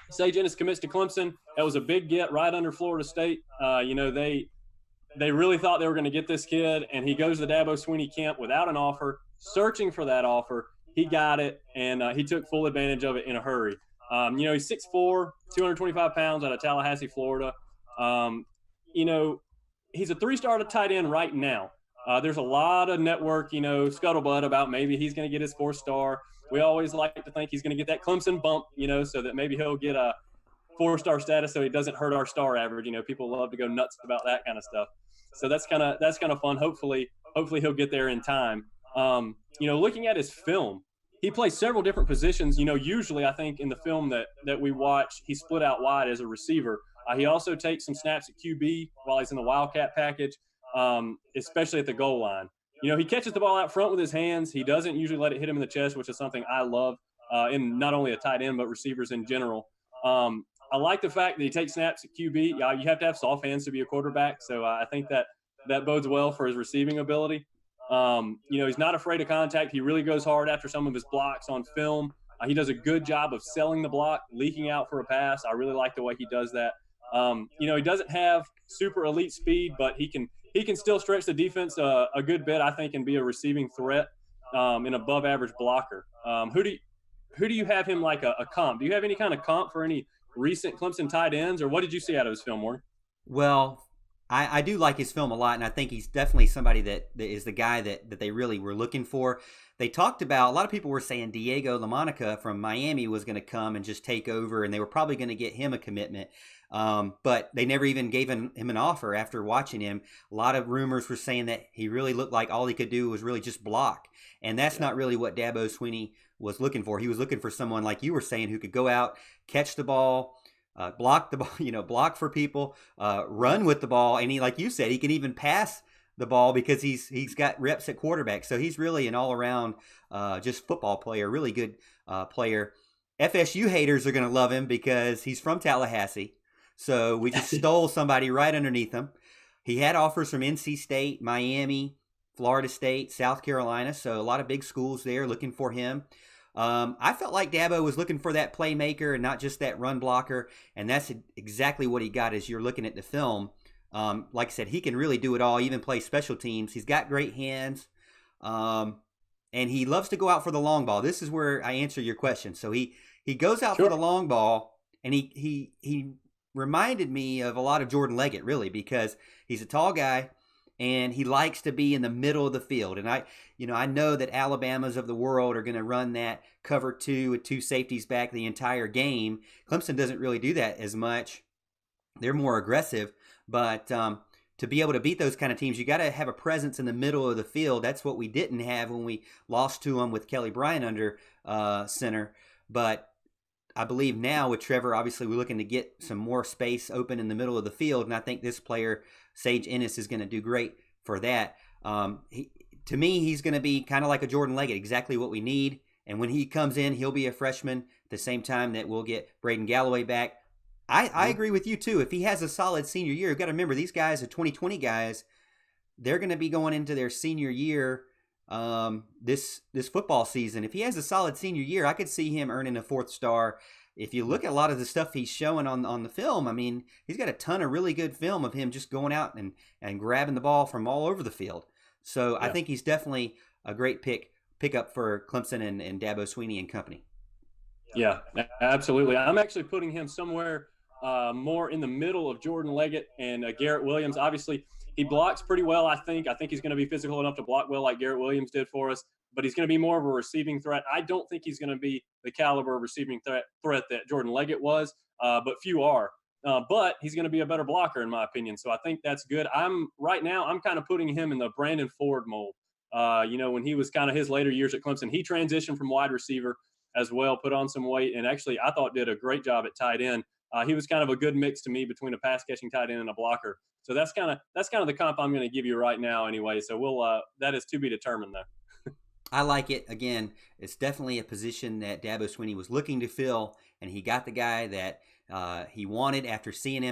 Sage Ennis commits to Clemson. That was a big get right under Florida State. They really thought they were going to get this kid, and he goes to the Dabo Swinney camp without an offer, searching for that offer. He got it, and he took full advantage of it in a hurry. He's 6'4", 225 pounds out of Tallahassee, Florida. Um, you know, he's a three-star tight end right now. There's a lot of network, scuttlebutt about maybe he's going to get his four-star. We always like to think he's going to get that Clemson bump, so that maybe he'll get a four-star status so he doesn't hurt our star average. People love to go nuts about that kind of stuff. So that's kind of fun. Hopefully he'll get there in time. Looking at his film, he plays several different positions. Usually I think in the film that we watch, he's split out wide as a receiver. He also takes some snaps at QB while he's in the Wildcat package, especially at the goal line. He catches the ball out front with his hands. He doesn't usually let it hit him in the chest, which is something I love in not only a tight end, but receivers in general. I like the fact that he takes snaps at QB. You have to have soft hands to be a quarterback, so I think that bodes well for his receiving ability. He's not afraid of contact. He really goes hard after some of his blocks on film. He does a good job of selling the block, leaking out for a pass. I really like the way he does that. He doesn't have super elite speed, but he can still stretch the defense a good bit, I think, and be a receiving threat, an above average blocker. Who do you have him like a comp? Do you have any kind of comp for any recent Clemson tight ends, or what did you see out of his film, Warren? Well, I do like his film a lot, and I think he's definitely somebody that is the guy that they really were looking for. They talked about, a lot of people were saying Diego LaMonica from Miami was going to come and just take over, and they were probably going to get him a commitment. But they never even gave him an offer after watching him. A lot of rumors were saying that he really looked like all he could do was really just block. And that's not really what Dabo Swinney was looking for. He was looking for someone, like you were saying, who could go out, catch the ball, block the ball, block for people, run with the ball. And he, like you said, he can even pass the ball because he's got reps at quarterback. So he's really an all-around just football player, really good player. FSU haters are going to love him because he's from Tallahassee. So we just stole somebody right underneath him. He had offers from NC State, Miami, Florida State, South Carolina. So a lot of big schools there looking for him. I felt like Dabo was looking for that playmaker and not just that run blocker. And that's exactly what he got as you're looking at the film. Like I said, he can really do it all, even play special teams. He's got great hands. And he loves to go out for the long ball. This is where I answer your question. So he goes out for the long ball, and he reminded me of a lot of Jordan Leggett, really, because he's a tall guy and he likes to be in the middle of the field. And I know that Alabamas of the world are going to run that cover two with two safeties back the entire game. Clemson doesn't really do that as much. They're more aggressive, but to be able to beat those kind of teams, you got to have a presence in the middle of the field. That's what we didn't have when we lost to them with Kelly Bryant under center. But I believe now with Trevor, obviously we're looking to get some more space open in the middle of the field, and I think this player, Sage Ennis, is going to do great for that. To me, he's going to be kind of like a Jordan Leggett, exactly what we need. And when he comes in, he'll be a freshman at the same time that we'll get Braden Galloway back. I agree with you, too. If he has a solid senior year, you've got to remember, these guys are 2020 guys. They're going to be going into their senior year this football season. If he has a solid senior year, I could see him earning a fourth star. If you look at a lot of the stuff he's showing on the film, I mean, he's got a ton of really good film of him just going out and grabbing the ball from all over the field. So yeah. I think he's definitely a great pickup for Clemson and Dabo Swinney and company. Yeah, absolutely. I'm actually putting him somewhere more in the middle of Jordan Leggett and Garrett Williams. Obviously, he blocks pretty well, I think. I think he's going to be physical enough to block well like Garrett Williams did for us, but he's going to be more of a receiving threat. I don't think he's going to be the caliber of receiving threat that Jordan Leggett was, but few are. But he's going to be a better blocker, in my opinion. So I think that's good. Right now, I'm kind of putting him in the Brandon Ford mold. When he was kind of his later years at Clemson, he transitioned from wide receiver as well, put on some weight, and actually I thought did a great job at tight end. He was kind of a good mix to me between a pass catching tight end and a blocker. So that's kind of the comp I'm going to give you right now anyway. So that is to be determined though. I like it. Again, it's definitely a position that Dabo Swinney was looking to fill, and he got the guy that he wanted after seeing him